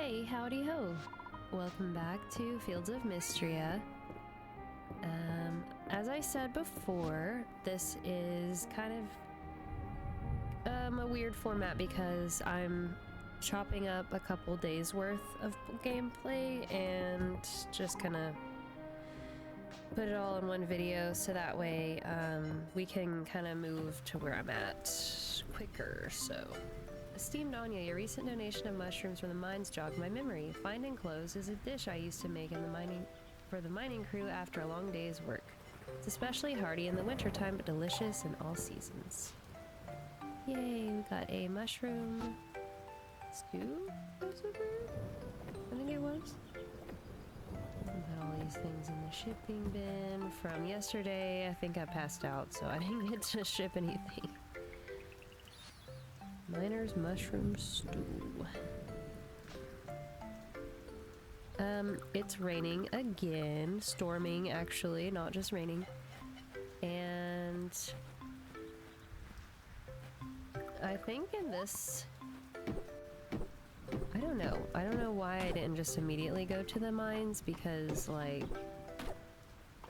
Hey, howdy ho! Welcome back to Fields of Mistria. As I said before, this is kind of a weird format because I'm chopping up a couple days worth of gameplay and just kind of put it all in one video so that way we can kind of move to where I'm at quicker. So, esteemed Anya, your recent donation of mushrooms from the mines jogged my memory. Find enclosed is a dish I used to make for the mining crew after a long day's work. It's especially hearty in the wintertime, but delicious in all seasons. Yay, we got a mushroom stew? I think it was. Got all these things in the shipping bin from yesterday. I think I passed out, so I didn't get to ship anything. Miner's mushroom stew. It's raining again. Storming, actually, not just raining. And I think in this... I don't know why I didn't just immediately go to the mines, because, like,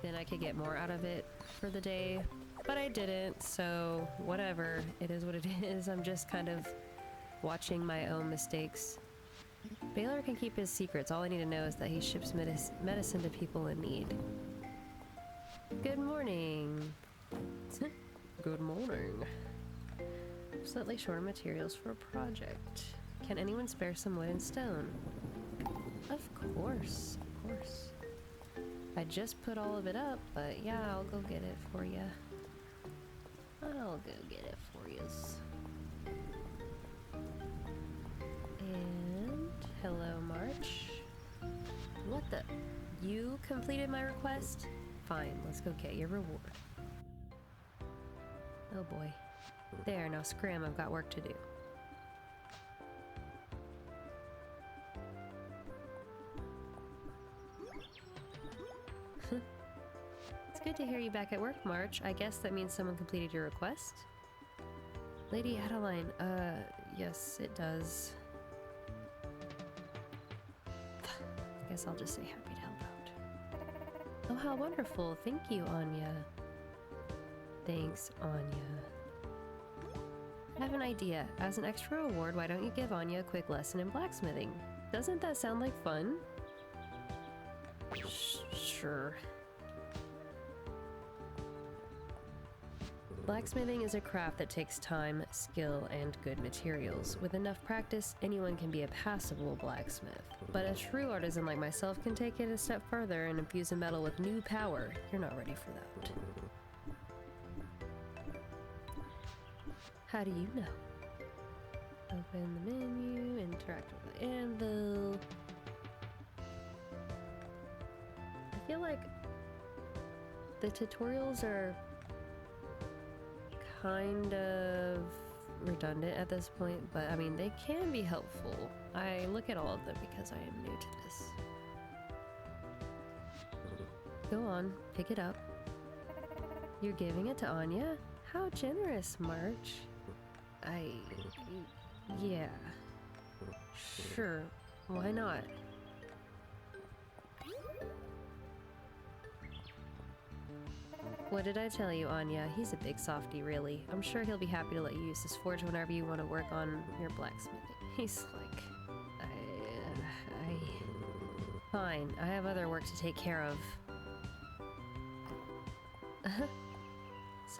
then I could get more out of it for the day. But I didn't, so whatever. It is what it is. I'm just kind of watching my own mistakes. Baylor can keep his secrets. All I need to know is that he ships medicine to people in need. Good morning. Good morning. Slightly shorter materials for a project. Can anyone spare some wood and stone? Of course, of course. I just put all of it up, but yeah, I'll go get it for you. I'll go get it for you. And hello, March. What the? You completed my request? Fine, let's go get your reward. Oh boy. There, now scram, I've got work to do. It's good to hear you back at work, March. I guess that means someone completed your request? Lady Adeline, yes, it does. I guess I'll just say happy to help out. Oh, how wonderful. Thank you, Anya. Thanks, Anya. I have an idea. As an extra reward, why don't you give Anya a quick lesson in blacksmithing? Doesn't that sound like fun? Sure. Blacksmithing is a craft that takes time, skill, and good materials. With enough practice, anyone can be a passable blacksmith. But a true artisan like myself can take it a step further and infuse a metal with new power. You're not ready for that. How do you know? Open the menu, interact with the anvil. I feel like the tutorials are kind of redundant at this point, but I mean, they can be helpful. I look at all of them because I am new to this. Go on, pick it up. You're giving it to Anya? How generous, March. Yeah. Sure, why not? What did I tell you, Anya? He's a big softy, really. I'm sure he'll be happy to let you use this forge whenever you want to work on your blacksmithing. He's like... Fine, I have other work to take care of.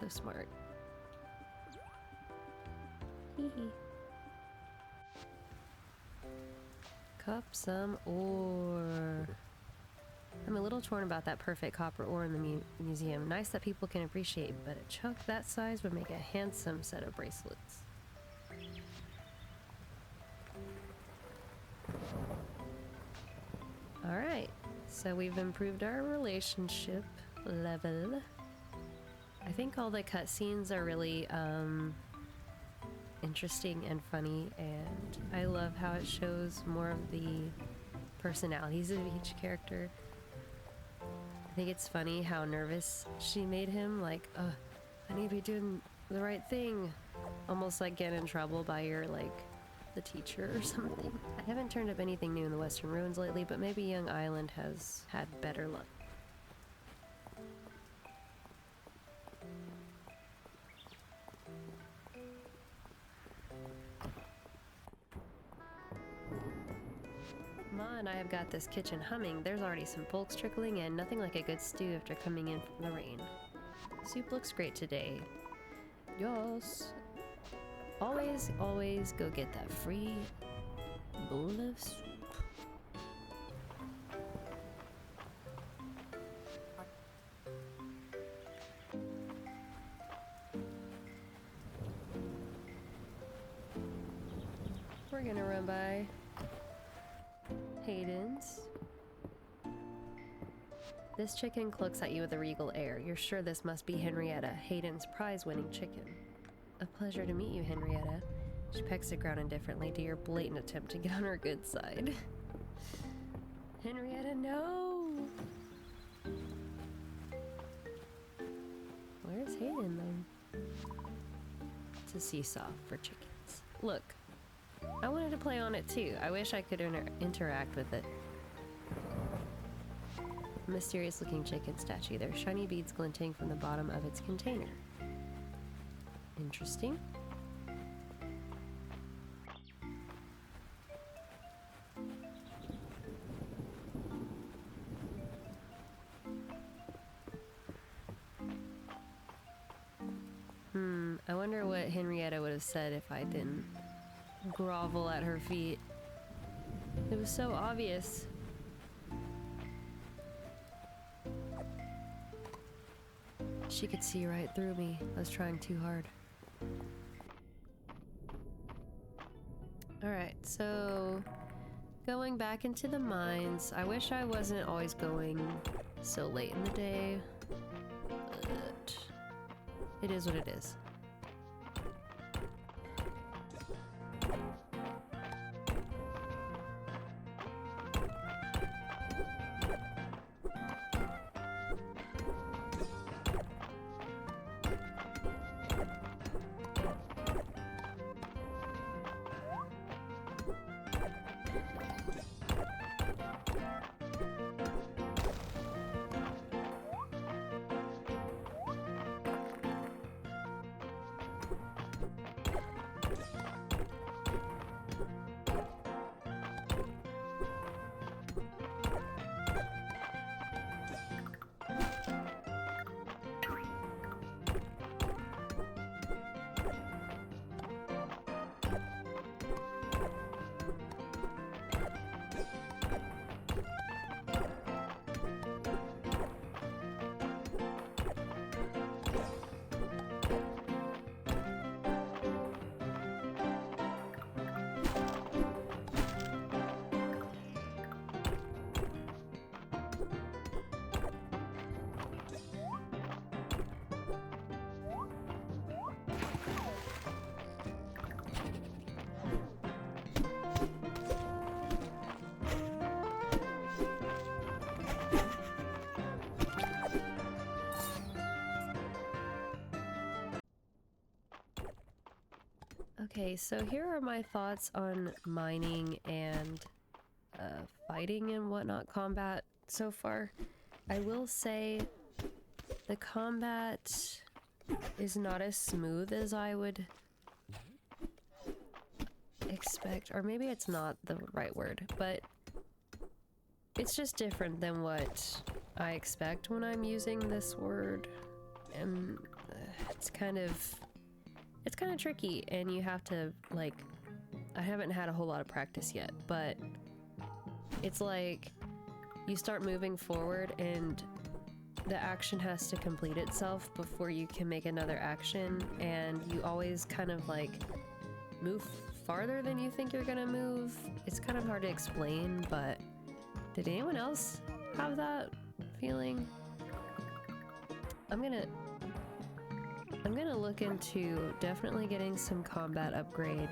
So smart. Hee. Cup some ore. I'm a little torn about that perfect copper ore in the museum. Nice that people can appreciate, but a chunk that size would make a handsome set of bracelets. Alright, so we've improved our relationship level. I think all the cutscenes are really interesting and funny, and I love how it shows more of the personalities of each character. I think it's funny how nervous she made him, like, I need to be doing the right thing. Almost like getting in trouble by your, like, the teacher or something. I haven't turned up anything new in the Western Ruins lately, but maybe Young Island has had better luck. Ma and I have got this kitchen humming. There's already some folks trickling in. Nothing like a good stew after coming in from the rain. Soup looks great today. Yes. Always, always go get that free bowl of soup. We're gonna run by Hayden's. This chicken clucks at you with a regal air. You're sure this must be Henrietta, Hayden's prize-winning chicken. A pleasure to meet you, Henrietta. She pecks the ground indifferently to your blatant attempt to get on her good side. Henrietta, no! Where's Hayden, though? It's a seesaw for chickens. Look, I wanted to play on it, too. I wish I could interact with it. A mysterious-looking chicken statue. There are shiny beads glinting from the bottom of its container. Interesting. I wonder what Henrietta would have said if I didn't grovel at her feet. It was so obvious. She could see right through me. I was trying too hard. Alright, so going back into the mines. I wish I wasn't always going so late in the day, but it is what it is. Okay, so here are my thoughts on mining and fighting and whatnot combat so far. I will say the combat is not as smooth as I would expect, or maybe it's not the right word, but it's just different than what I expect when I'm using this word, and it's kind of tricky, and you have to, like, I haven't had a whole lot of practice yet, but it's like you start moving forward and the action has to complete itself before you can make another action, and you always kind of like move farther than you think you're gonna move. It's kind of hard to explain, but did anyone else have that feeling? I'm gonna look into definitely getting some combat upgrade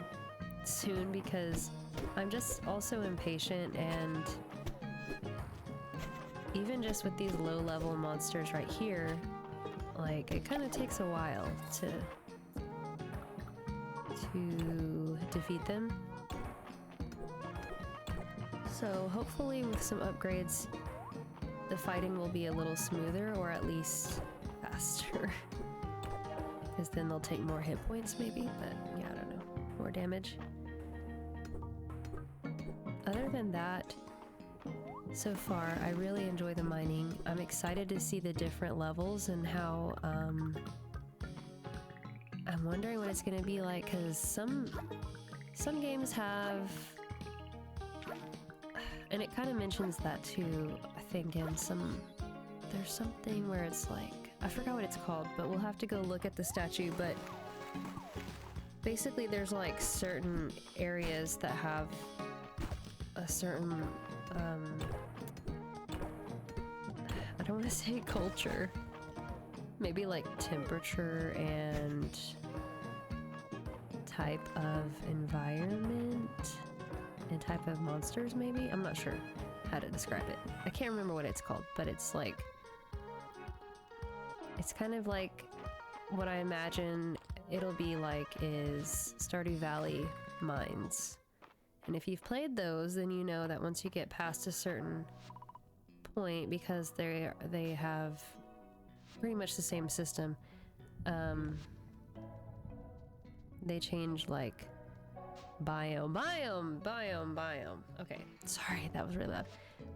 soon, because I'm just also impatient, and even just with these low-level monsters right here, like, it kind of takes a while to defeat them. So hopefully with some upgrades, the fighting will be a little smoother, or at least faster. Because then they'll take more hit points maybe, but yeah, I don't know. More damage. Other than that, so far, I really enjoy the mining. I'm excited to see the different levels and how, I'm wondering what it's gonna be like, because some games have, and it kind of mentions that too, I think, in there's something where it's like, I forgot what it's called, but we'll have to go look at the statue, but basically there's like certain areas that have a certain, I don't want to say culture, maybe like temperature and type of environment and type of monsters maybe? I'm not sure how to describe it. I can't remember what it's called, but it's like, it's kind of like what I imagine it'll be like is Stardew Valley mines. And if you've played those, then you know that once you get past a certain point, because they have pretty much the same system, they change like biome. Okay, sorry, that was really loud.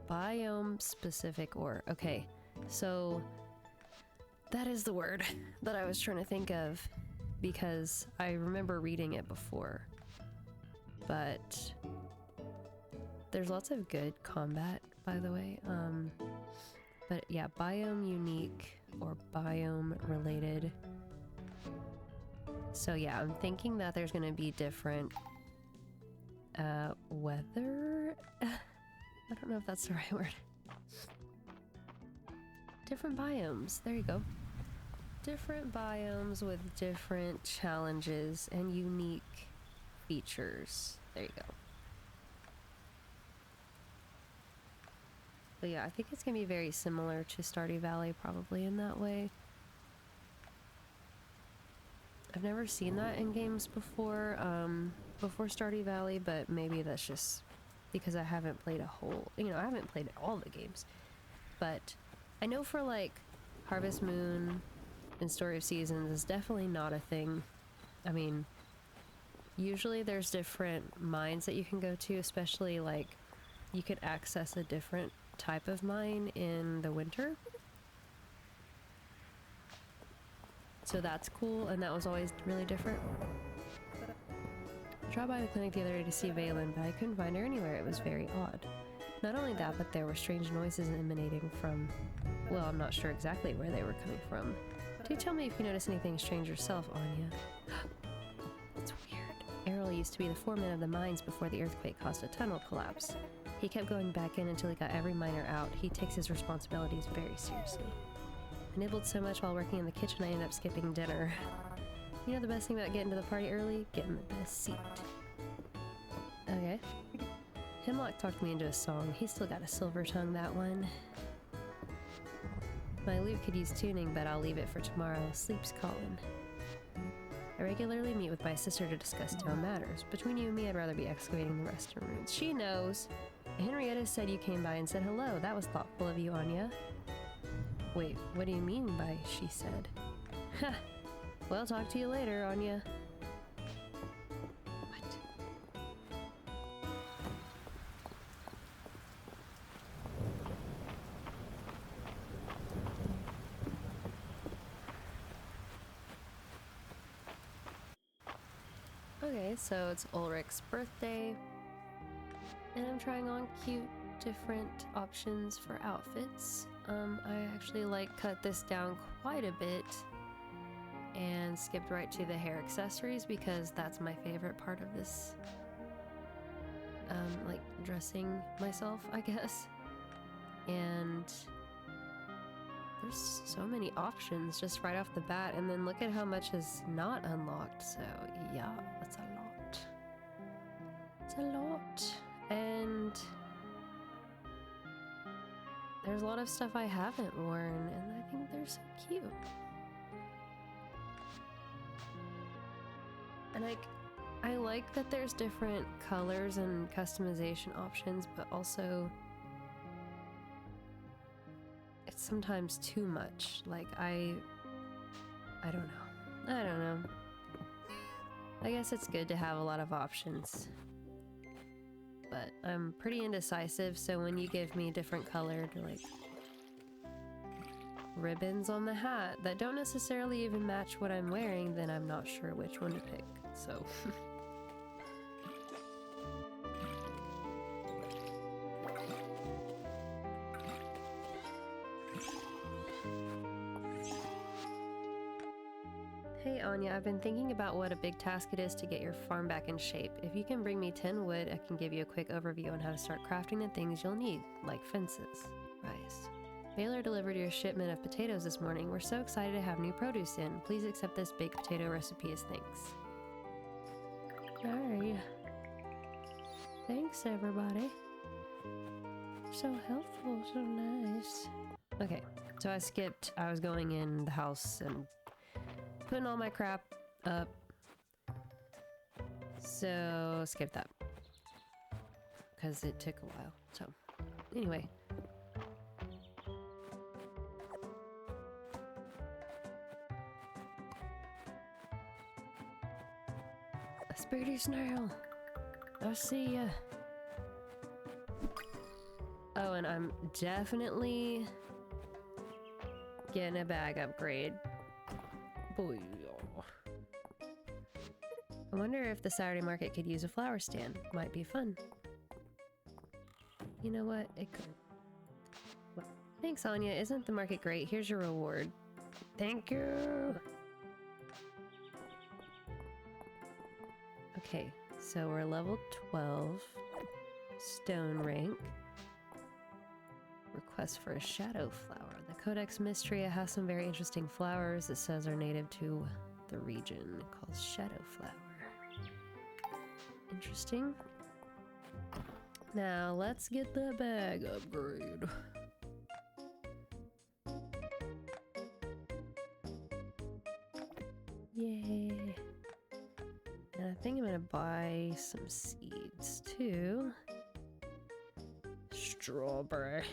Biome specific ore. Okay, so that is the word that I was trying to think of, because I remember reading it before. But there's lots of good combat, by the way. But yeah, biome unique or biome related. So yeah, I'm thinking that there's gonna be different weather. I don't know if that's the right word. Different biomes. There you go. Different biomes with different challenges and unique features. There you go. But yeah, I think it's gonna be very similar to Stardew Valley, probably in that way. I've never seen that in games before, before Stardew Valley, but maybe that's just because I haven't played I haven't played all the games. But I know for like Harvest Moon and Story of Seasons is definitely not a thing. I mean, usually there's different mines that you can go to, especially like you could access a different type of mine in the winter. So that's cool, and that was always really different. I dropped by the clinic the other day to see Valen, but I couldn't find her anywhere. It was very odd. Not only that, but there were strange noises emanating from, well, I'm not sure exactly where they were coming from. Do tell me if you notice anything strange yourself, Anya. It's weird. Errol used to be the foreman of the mines before the earthquake caused a tunnel collapse. He kept going back in until he got every miner out. He takes his responsibilities very seriously. I nibbled so much while working in the kitchen I ended up skipping dinner. You know the best thing about getting to the party early? Getting the best seat. Okay. Hemlock talked me into a song. He's still got a silver tongue, that one. My lute could use tuning, but I'll leave it for tomorrow. Sleep's calling. I regularly meet with my sister to discuss town matters. Between you and me, I'd rather be excavating the restroom rooms. She knows. Henrietta said you came by and said hello. That was thoughtful of you, Anya. Wait, what do you mean by she said? Ha! Well, talk to you later, Anya. What? Okay, so it's Ulrich's birthday, and I'm trying on cute, different options for outfits. I actually cut this down quite a bit and skipped right to the hair accessories because that's my favorite part of this, dressing myself, I guess. And there's so many options just right off the bat, and then look at how much is not unlocked, so yeah, that's a lot. It's a lot. And there's a lot of stuff I haven't worn, and I think they're so cute. And I like that there's different colors and customization options, but also it's sometimes too much. Like I don't know. I don't know. I guess it's good to have a lot of options. But I'm pretty indecisive, so when you give me different colored, like, ribbons on the hat that don't necessarily even match what I'm wearing, then I'm not sure which one to pick, so... Hey Anya, I've been thinking about what a big task it is to get your farm back in shape. If you can bring me 10 wood, I can give you a quick overview on how to start crafting the things you'll need, like fences. Rice. Baylor delivered your shipment of potatoes this morning. We're so excited to have new produce in. Please accept this baked potato recipe as thanks. Alright. Thanks, everybody. So helpful, so nice. Okay, so I was going in the house and putting all my crap up. So, skip that. Because it took a while. So, anyway. A speedy snail. I'll see ya. Oh, and I'm definitely getting a bag upgrade. Boy. I wonder if the Saturday market could use a flower stand. Might be fun. You know what? It could. Well, thanks, Anya. Isn't the market great? Here's your reward. Thank you! Okay, so we're level 12. Stone rank. Request for a shadow flower. The Codex Mistria has some very interesting flowers it says are native to the region, called shadow flower. Interesting. Now let's get the bag upgrade. Yay. And I think I'm gonna buy some seeds too. Strawberry.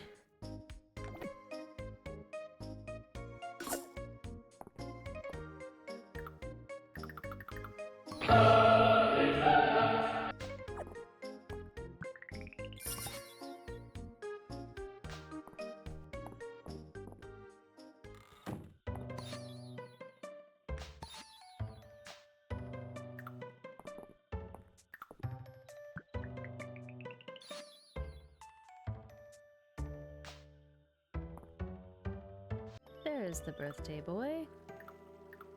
There's the birthday boy.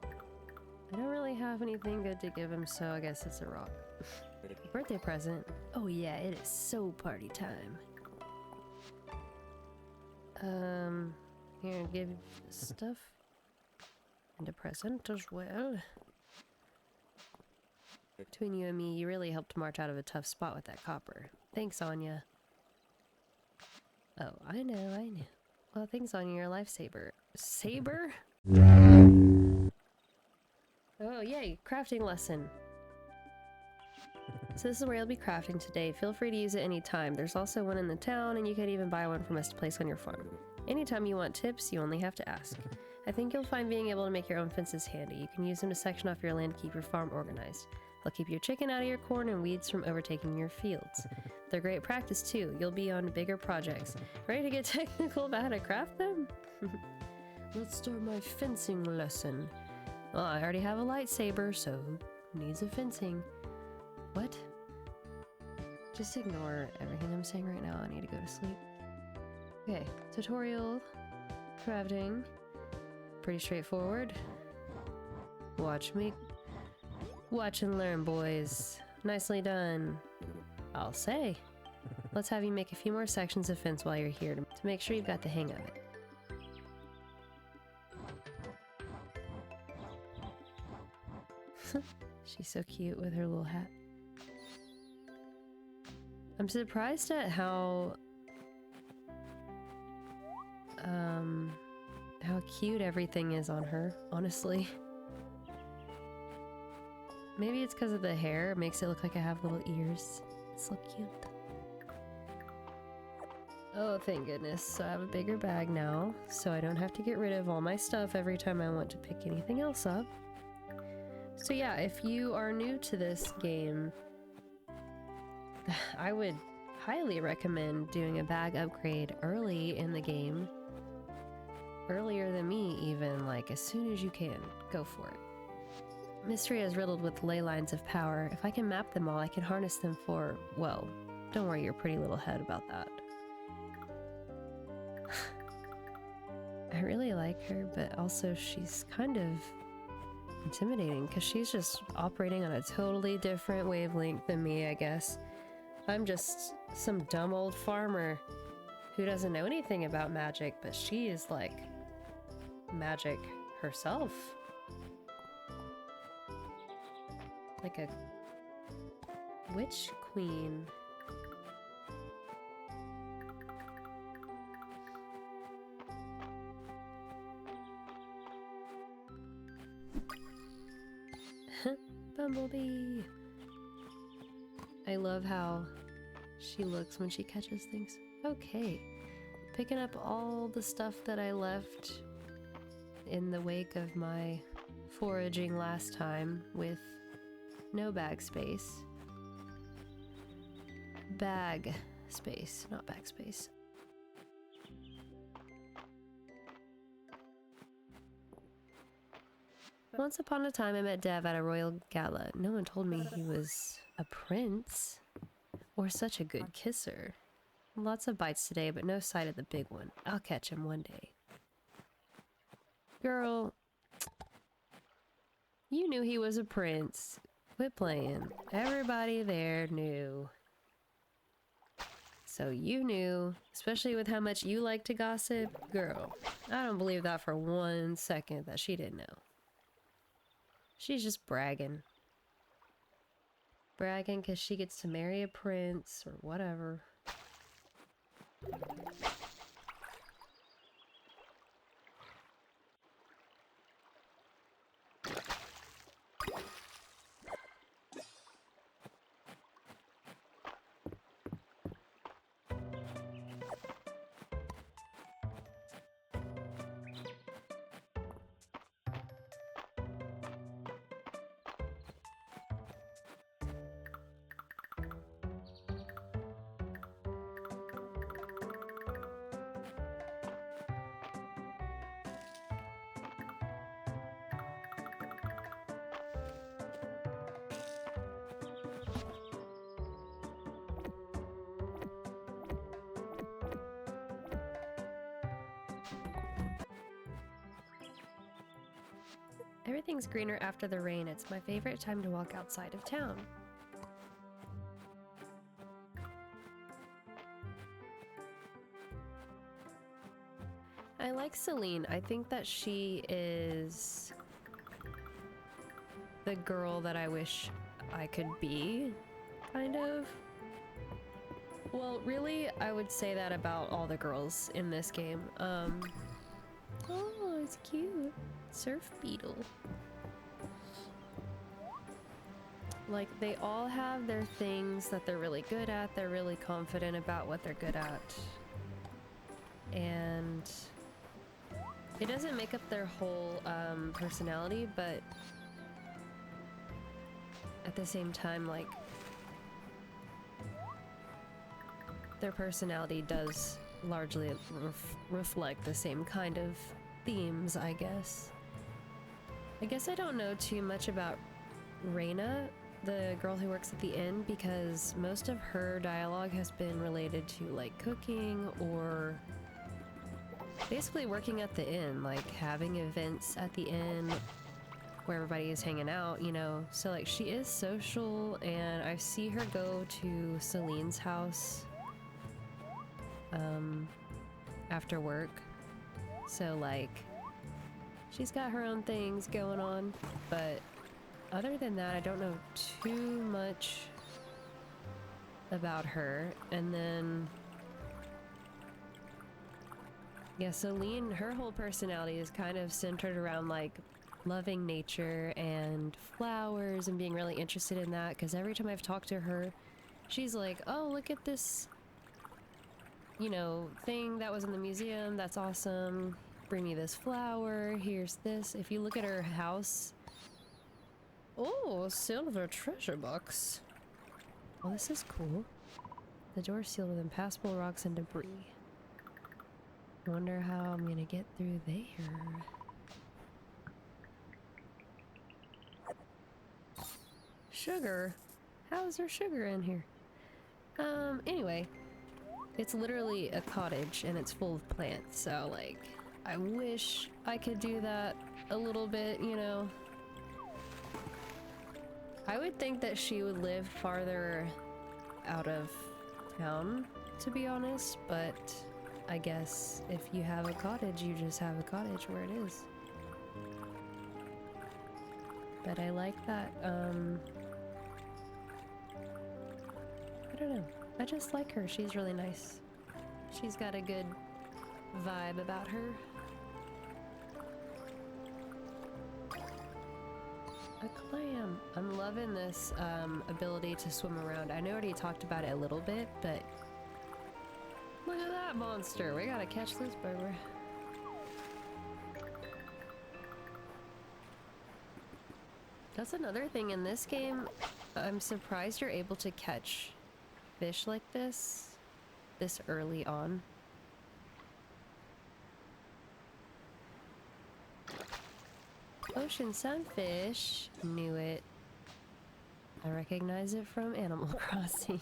I don't really have anything good to give him, so I guess it's a rock. Birthday present? Oh yeah, it is so party time. Here, give stuff. And a present as well. Between you and me, you really helped march out of a tough spot with that copper. Thanks, Anya. Oh, I know. Well, thanks, Anya, you're a lifesaver. Saber? Oh, yay, crafting lesson. So this is where you'll be crafting today. Feel free to use it anytime. There's also one in the town, and you can even buy one from us to place on your farm. Anytime you want tips, you only have to ask. I think you'll find being able to make your own fences handy. You can use them to section off your land to keep your farm organized. They'll keep your chicken out of your corn and weeds from overtaking your fields. They're great practice too. You'll be on bigger projects. Ready to get technical about how to craft them? Let's start my fencing lesson. Well, I already have a lightsaber, so who needs a fencing? What? Just ignore everything I'm saying right now. I need to go to sleep. Okay, tutorial. Crafting. Pretty straightforward. Watch me. Watch and learn, boys. Nicely done. I'll say. Let's have you make a few more sections of fence while you're here to make sure you've got the hang of it. She's so cute with her little hat. I'm surprised at how cute everything is on her, honestly. Maybe it's because of the hair. It makes it look like I have little ears. It's so cute. Oh, thank goodness. So I have a bigger bag now, so I don't have to get rid of all my stuff every time I want to pick anything else up. So yeah, if you are new to this game, I would highly recommend doing a bag upgrade early in the game. Earlier than me, even, like as soon as you can. Go for it. Mistria is riddled with ley lines of power. If I can map them all, I can harness them for, well, don't worry your pretty little head about that. I really like her, but also she's kind of intimidating because she's just operating on a totally different wavelength than me, I guess. I'm just some dumb old farmer who doesn't know anything about magic, but she is like magic herself. Like a witch queen. Bumblebee! I love how she looks when she catches things. Okay. Picking up all the stuff that I left in the wake of my foraging last time with no bag space. Bag space, not bag space. Once upon a time I met Dev at a royal gala. No one told me he was a prince or such a good kisser. Lots of bites today, but no sight of the big one. I'll catch him one day. Girl, you knew he was a prince. Quit playing. Everybody there knew. So you knew, especially with how much you like to gossip. Girl, I don't believe that for 1 second that she didn't know. She's just bragging. Bragging because she gets to marry a prince or whatever. Everything's greener after the rain. It's my favorite time to walk outside of town. I like Celine. I think that she is the girl that I wish I could be, kind of. Well, really, I would say that about all the girls in this game. Oh, it's cute. Surf beetle. Like, they all have their things that they're really good at. They're really confident about what they're good at. And it doesn't make up their whole personality, but at the same time, like, their personality does largely reflect the same kind of themes, I guess. I guess I don't know too much about Reina, the girl who works at the inn, because most of her dialogue has been related to like cooking or basically working at the inn, like having events at the inn where everybody is hanging out, you know. So like she is social, and I see her go to Celine's house after work. So like she's got her own things going on, but other than that, I don't know too much about her. And then yeah, Celine, her whole personality is kind of centered around like loving nature and flowers and being really interested in that, because every time I've talked to her, she's like, oh, look at this, you know, thing that was in the museum, that's awesome, bring me this flower, here's this. If you look at her house, oh, silver treasure box. Well, this is cool. The door's sealed with impassable rocks and debris. I wonder how I'm gonna get through there. Sugar? How is there sugar in here? Anyway. It's literally a cottage and it's full of plants, so like, I wish I could do that a little bit, you know? I would think that she would live farther out of town, to be honest, but I guess if you have a cottage, you just have a cottage where it is. But I like that, I don't know. I just like her. She's really nice. She's got a good vibe about her. A clam. I'm loving this ability to swim around. I know I already talked about it a little bit, but look at that monster. We gotta catch this burger. That's another thing in this game. I'm surprised you're able to catch fish like this early on. Ocean sunfish. Knew it. I recognize it from Animal Crossing.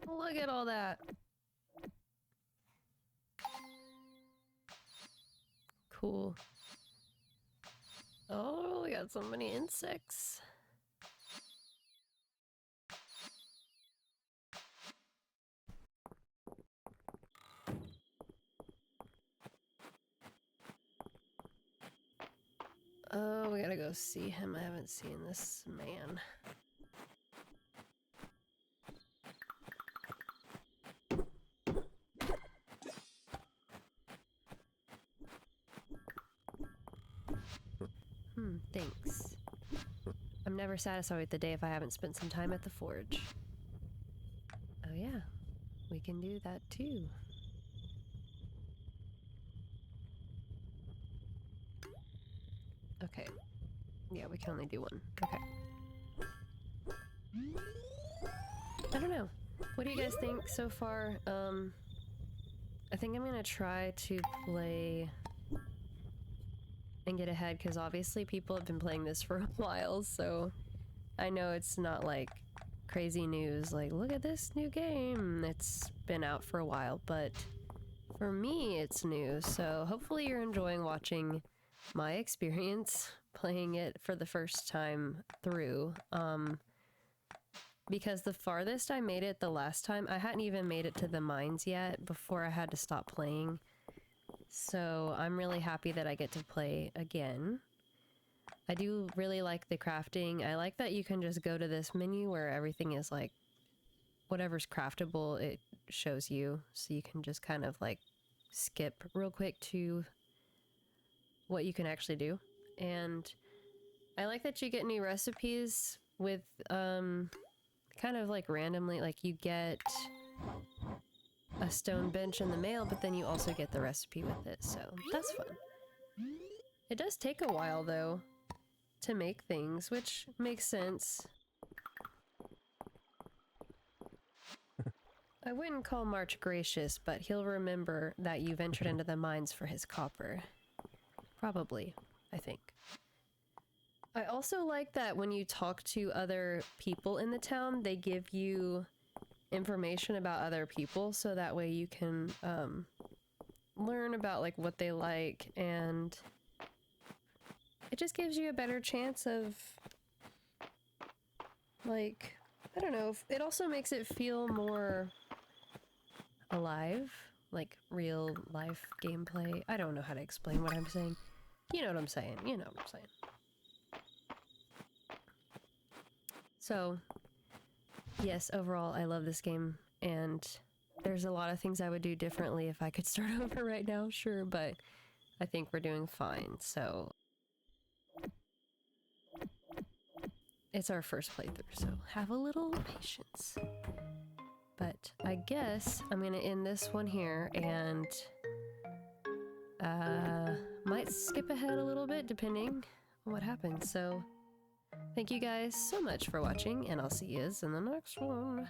Look at all that. Cool. Oh, we got so many insects. Oh, we gotta go see him. I haven't seen this man. Thanks. I'm never satisfied with the day if I haven't spent some time at the forge. Oh yeah, we can do that too. Okay. Yeah, we can only do one. Okay. I don't know. What do you guys think so far? I think I'm gonna try to play and get ahead, because obviously people have been playing this for a while, so I know it's not like crazy news, like, look at this new game. It's been out for a while, but for me, it's new, so hopefully you're enjoying watching my experience playing it for the first time through, because the farthest I made it the last time, I hadn't even made it to the mines yet before I had to stop playing. So I'm really happy that I get to play again. I do really like the crafting. I like that you can just go to this menu where everything is like, whatever's craftable, it shows you. So you can just kind of like skip real quick to what you can actually do. And I like that you get new recipes with, kind of like randomly, like you get a stone bench in the mail, but then you also get the recipe with it, so that's fun. It does take a while, though, to make things, which makes sense. I wouldn't call March gracious, but he'll remember that you ventured into the mines for his copper. Probably, I think. I also like that when you talk to other people in the town, they give you information about other people, so that way you can learn about like what they like, and it just gives you a better chance of like, I don't know, it also makes it feel more alive, like real life gameplay. I don't know how to explain what I'm saying. You know what I'm saying. You know what I'm saying. So, yes, overall, I love this game, and there's a lot of things I would do differently if I could start over right now, sure, but I think we're doing fine, so... It's our first playthrough, so have a little patience. But I guess I'm gonna end this one here, and might skip ahead a little bit depending on what happens. So thank you guys so much for watching, and I'll see you in the next one.